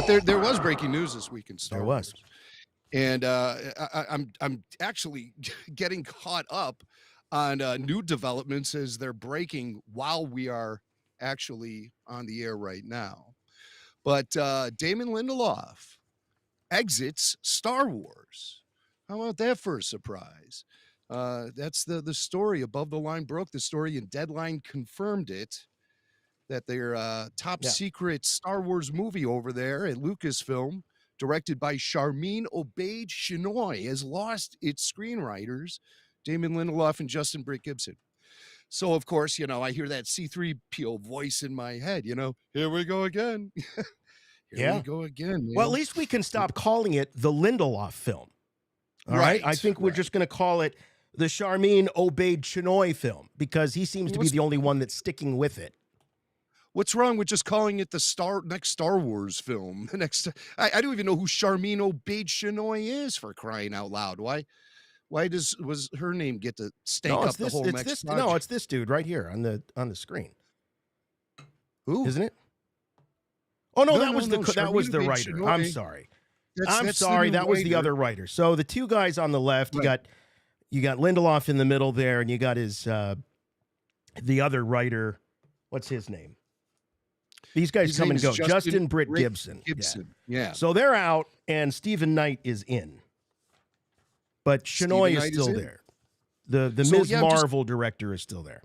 But there was breaking news this week in Star There Wars. was. And I'm actually getting caught up on new developments as they're breaking while we are actually on the air right now. But Damon Lindelof exits Star Wars. How about that for a surprise? That's the story. Above the Line broke the story, and Deadline confirmed it, that their top secret Star Wars movie over there at Lucasfilm, directed by Charmin Obaid-Chinoy, has lost its screenwriters, Damon Lindelof and Justin Britt-Gibson. So, of course, I hear that C-3PO voice in my head, here we go again. Here we go again, man. Well, at least we can stop calling it the Lindelof film. All right. I think we're just going to call it the Charmin Obaid-Chinoy film, because he seems to be the only one that's sticking with it. What's wrong with just calling it the next Star Wars film? The next, I don't even know who Charmin Obaid-Chinoy is, for crying out loud. Why was her name get to stank up the whole next project? No, it's this dude right here on the screen. Who? Isn't it? Oh no, that was the writer. Chinoy. I'm sorry. That's That was the other writer. So the two guys on the left, you got Lindelof in the middle there, and you got his the other writer. What's his name? These guys come and go. Justin Britt-Gibson. Yeah. So they're out, and Stephen Knight is in. But Chinoy is still there. The Ms. Marvel director is still there.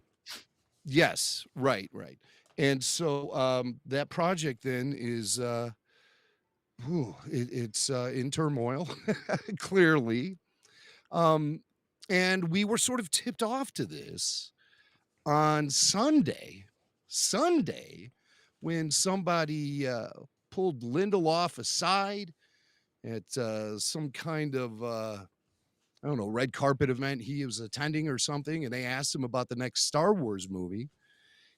Yes, right. And so that project then is it's in turmoil, clearly. And we were sort of tipped off to this on Sunday, when somebody pulled Lindelof aside at some kind of, I don't know, red carpet event he was attending or something, and they asked him about the next Star Wars movie.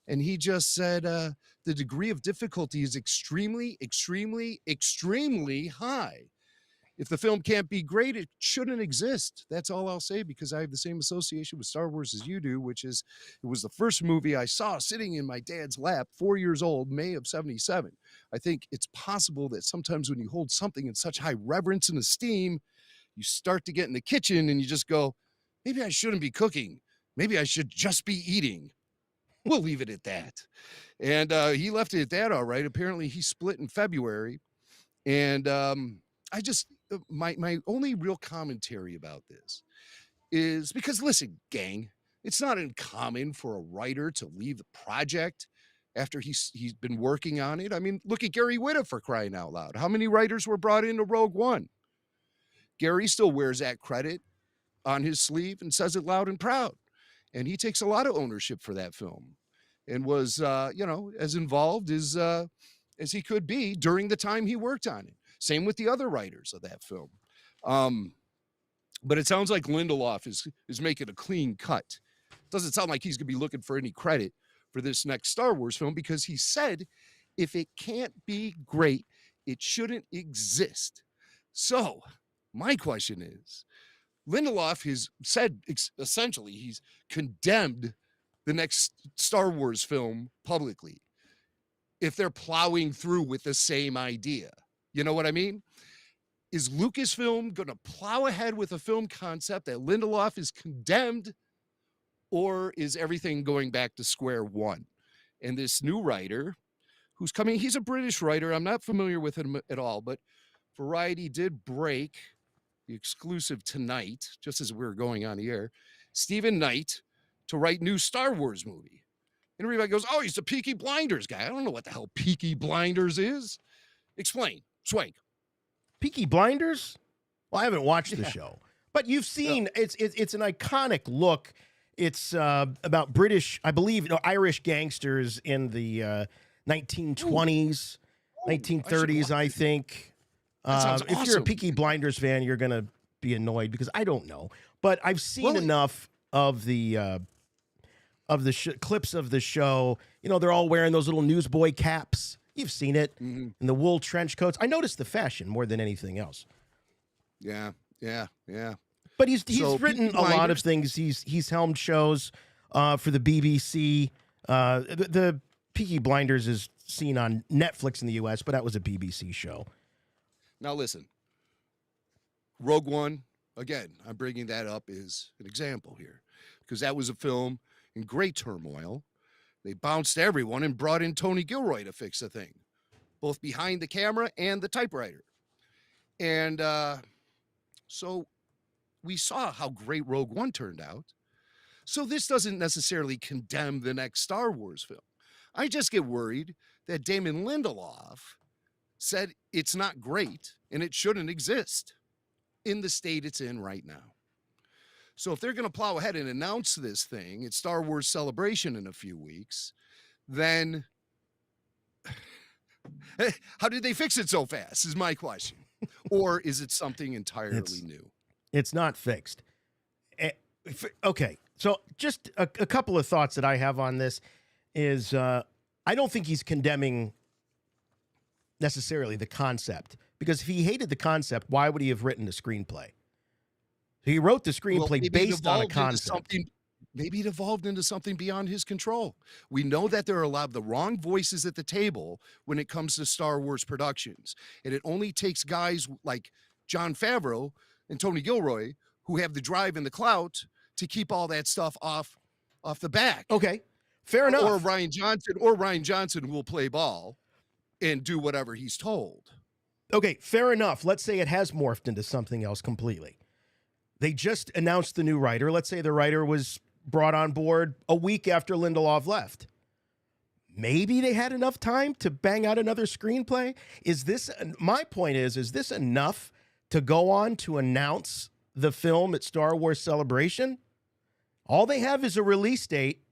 And he just said the degree of difficulty is extremely, extremely, extremely high. If the film can't be great, it shouldn't exist. That's all I'll say, because I have the same association with Star Wars as you do, which is it was the first movie I saw sitting in my dad's lap, 4 years old, May of 1977. I think it's possible that sometimes when you hold something in such high reverence and esteem, you start to get in the kitchen and you just go, maybe I shouldn't be cooking. Maybe I should just be eating. We'll leave it at that. And he left it at that, all right. Apparently he split in February. And I just, my only real commentary about this is because, listen, gang, it's not uncommon for a writer to leave the project after he's been working on it. I mean, look at Gary Whitta, for crying out loud. How many writers were brought into Rogue One? Gary still wears that credit on his sleeve and says it loud and proud. And he takes a lot of ownership for that film and was, as involved as he could be during the time he worked on it. Same with the other writers of that film. But it sounds like Lindelof is making a clean cut. Doesn't sound like he's going to be looking for any credit for this next Star Wars film, because he said if it can't be great, it shouldn't exist. So my question is, Lindelof has said essentially he's condemned the next Star Wars film publicly if they're plowing through with the same idea. You know what I mean? Is Lucasfilm going to plow ahead with a film concept that Lindelof is condemned, or is everything going back to square one? And this new writer who's coming, he's a British writer. I'm not familiar with him at all, but Variety did break the exclusive tonight, just as we were going on the air, Stephen Knight to write new Star Wars movie. And everybody goes, oh, he's the Peaky Blinders guy. I don't know what the hell Peaky Blinders is. Explain. Swank. Peaky Blinders? Well, I haven't watched the show, but you've seen it's an iconic look. It's about British, I believe, Irish gangsters in the 1920s, 1930s, I think. If you're a Peaky Blinders fan, you're going to be annoyed because I don't know. But I've seen enough of the clips of the show. They're all wearing those little newsboy caps. You've seen it. Mm-hmm. And the wool trench coats. I noticed the fashion more than anything else. Yeah. But he's written a lot of things. He's helmed shows for the BBC. Peaky Blinders is seen on Netflix in the U.S., but that was a BBC show. Now listen, Rogue One, again, I'm bringing that up as an example here because that was a film in great turmoil. They bounced everyone and brought in Tony Gilroy to fix the thing, both behind the camera and the typewriter. And so we saw how great Rogue One turned out. So this doesn't necessarily condemn the next Star Wars film. I just get worried that Damon Lindelof said it's not great and it shouldn't exist in the state it's in right now. So if they're going to plow ahead and announce this thing at Star Wars Celebration in a few weeks, then how did they fix it so fast is my question. Or is it something entirely new? It's not fixed. Okay, so just a couple of thoughts that I have on this is I don't think he's condemning necessarily the concept, because if he hated the concept, why would he have written the screenplay? He wrote the screenplay based on a concept. Maybe it evolved into something beyond his control. We know that there are a lot of the wrong voices at the table when it comes to Star Wars productions. And it only takes guys like Jon Favreau and Tony Gilroy who have the drive and the clout to keep all that stuff off the back. Okay, fair enough. Or Ryan Johnson will play ball and do whatever he's told. Okay, fair enough. Let's say it has morphed into something else completely. They just announced the new writer. Let's say the writer was brought on board a week after Lindelof left. Maybe they had enough time to bang out another screenplay. My point is this enough to go on to announce the film at Star Wars Celebration? All they have is a release date.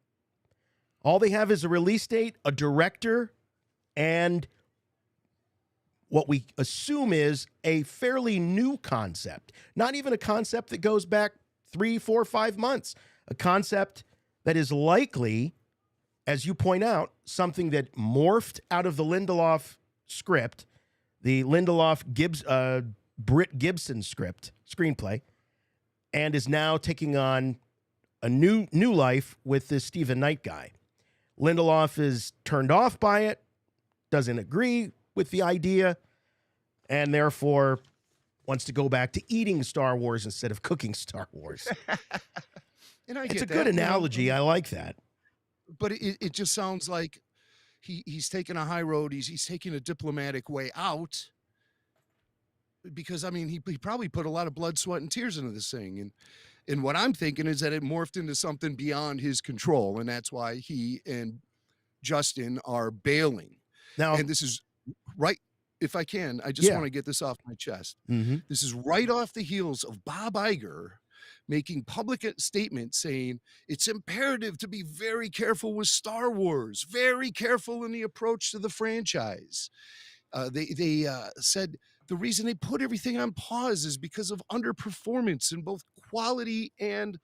A director, and what we assume is a fairly new concept. Not even a concept that goes back 3, 4, 5 months. A concept that is likely, as you point out, something that morphed out of the Lindelof script, the Britt-Gibson screenplay, and is now taking on a new life with this Stephen Knight guy. Lindelof is turned off by it, doesn't agree with the idea, and therefore wants to go back to eating Star Wars instead of cooking Star Wars. And it's a good analogy. I like that. But it just sounds like he's taking a high road. He's taking a diplomatic way out. Because, I mean, he probably put a lot of blood, sweat, and tears into this thing. And what I'm thinking is that it morphed into something beyond his control. And that's why he and Justin are bailing. Now, and this is right. If I can, I just want to get this off my chest. Mm-hmm. This is right off the heels of Bob Iger making public statements saying it's imperative to be very careful with Star Wars, very careful in the approach to the franchise. They said the reason they put everything on pause is because of underperformance in both quality and,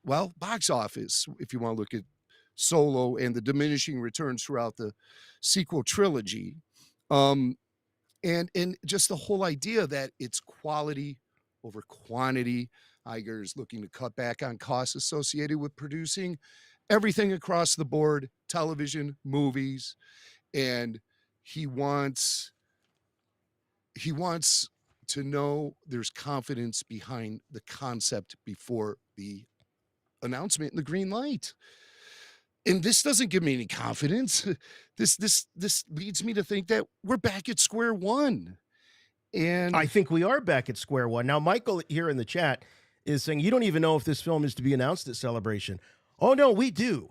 well, box office, if you want to look at Solo and the diminishing returns throughout the sequel trilogy. And just the whole idea that it's quality over quantity. Iger is looking to cut back on costs associated with producing everything across the board, television, movies, and he wants to know there's confidence behind the concept before the announcement and the green light. And this doesn't give me any confidence. This leads me to think that we're back at square one. And I think we are back at square one. Now, Michael here in the chat is saying you don't even know if this film is to be announced at Celebration. Oh, no, we do.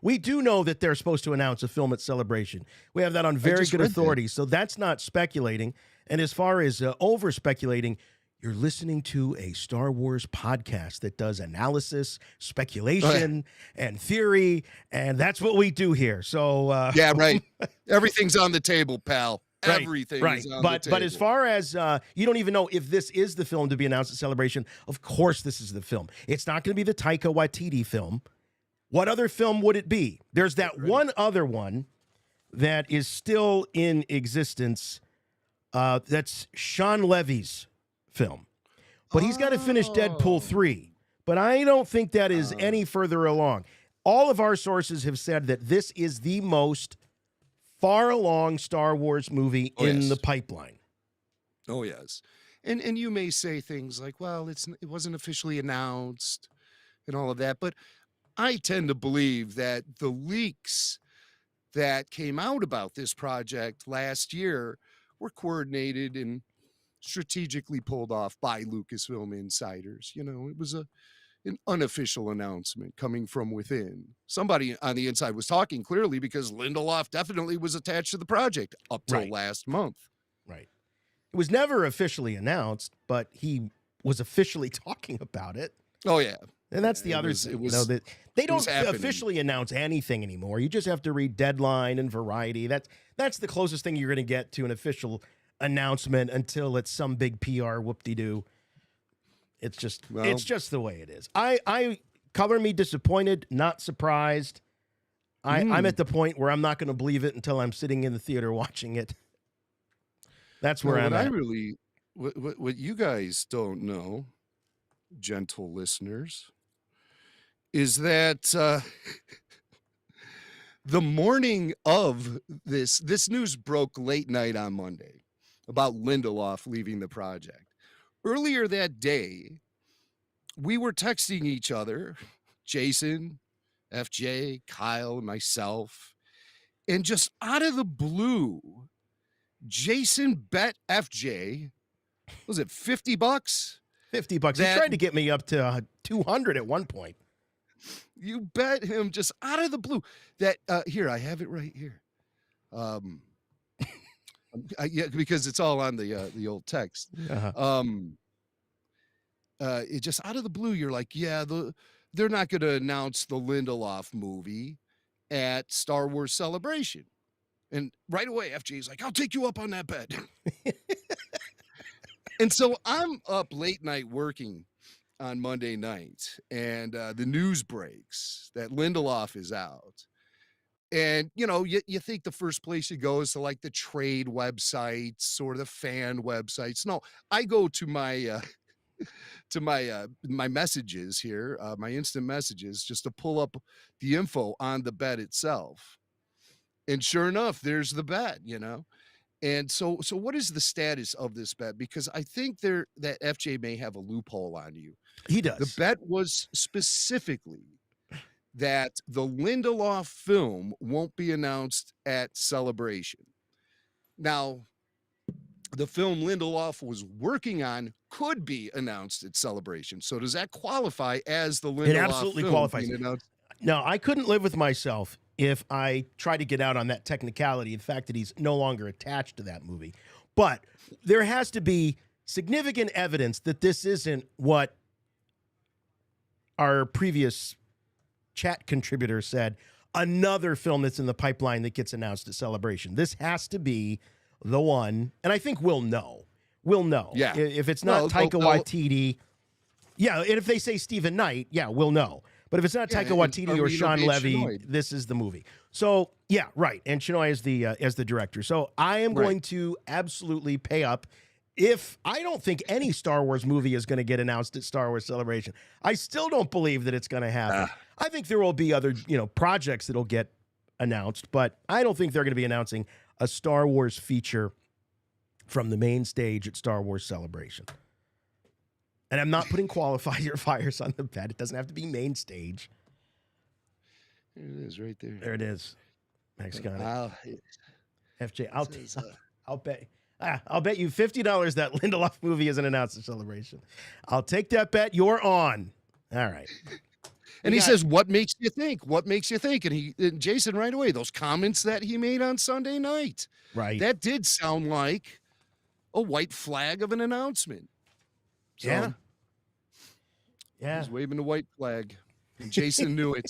we do know that they're supposed to announce a film at Celebration. We have that on very good authority. So that's not speculating. And as far as over speculating, you're listening to a Star Wars podcast that does analysis, speculation, and theory, and that's what we do here. So yeah, right. Everything's on the table, pal. Right, Everything right. is on the table. But as far as you don't even know if this is the film to be announced at Celebration, of course this is the film. It's not going to be the Taika Waititi film. What other film would it be? There's that one other one that is still in existence. That's Sean Levy's film. But he's got to finish Deadpool 3. But I don't think that is any further along. all of our sources have said that this is the most far along Star Wars movie in the pipeline. Oh, yes. And you may say things like, well, it wasn't officially announced and all of that, but I tend to believe that the leaks that came out about this project last year were coordinated and strategically pulled off by Lucasfilm insiders. You know, it was an unofficial announcement coming from within. Somebody on the inside was talking clearly because Lindelof definitely was attached to the project up till last month. Right. It was never officially announced, but he was officially talking about it. Oh, yeah. And that's the other thing, that they don't officially announce anything anymore. You just have to read Deadline and Variety. That's the closest thing you're going to get to an official announcement until it's some big PR whoop-de-doo. It's just the way it is. I color me disappointed, not surprised. I'm at the point where I'm not going to believe it until I'm sitting in the theater watching it. That's where I'm at. What you guys don't know, gentle listeners, is that the morning of this news broke late night on Monday about Lindelof leaving the project. Earlier that day, we were texting each other, Jason, FJ, Kyle, myself, and just out of the blue, Jason bet FJ, was it $50? $50. He tried to get me up to 200 at one point. You bet him just out of the blue that here, I have it right here. Yeah, because it's all on the old text. It just out of the blue, you're like, yeah, they're not going to announce the Lindelof movie at Star Wars Celebration. And right away, FJ's like, I'll take you up on that bet. And so I'm up late night working on Monday night, and the news breaks that Lindelof is out. And, you know, you think the first place you go is to like the trade websites or the fan websites. No, I go to my my messages here, my instant messages, just to pull up the info on the bet itself. And sure enough, there's the bet, you know. And so what is the status of this bet? Because I think that FJ may have a loophole on you. He does. The bet was specifically that the Lindelof film won't be announced at Celebration. Now, the film Lindelof was working on could be announced at Celebration. So does that qualify as the Lindelof film? It absolutely qualifies. No, I couldn't live with myself if I try to get out on that technicality, the fact that he's no longer attached to that movie. But there has to be significant evidence that this isn't what our previous chat contributor said, another film that's in the pipeline that gets announced at Celebration. This has to be the one, and I think we'll know. We'll know. Yeah. If it's not Taika Waititi, yeah, and if they say Stephen Knight, yeah, we'll know. But if it's not Taika Waititi or Sean Levy, this is the movie. So, yeah, right. And Chinoy is the director. So I am going to absolutely pay up. If I don't think any Star Wars movie is going to get announced at Star Wars Celebration, I still don't believe that it's going to happen. I think there will be other, projects that'll get announced, but I don't think they're going to be announcing a Star Wars feature from the main stage at Star Wars Celebration. And I'm not putting qualifiers on the bet. It doesn't have to be main stage. There it is, right there. There it is. Max got it. FJ, I'll bet. I'll bet you $50 that Lindelof movie isn't announced at Celebration. I'll take that bet. You're on. All right. And he says, what makes you think? What makes you think? And Jason, right away, those comments that he made on Sunday night. Right. That did sound like a white flag of an announcement. So, yeah. He was waving the white flag. And Jason knew it.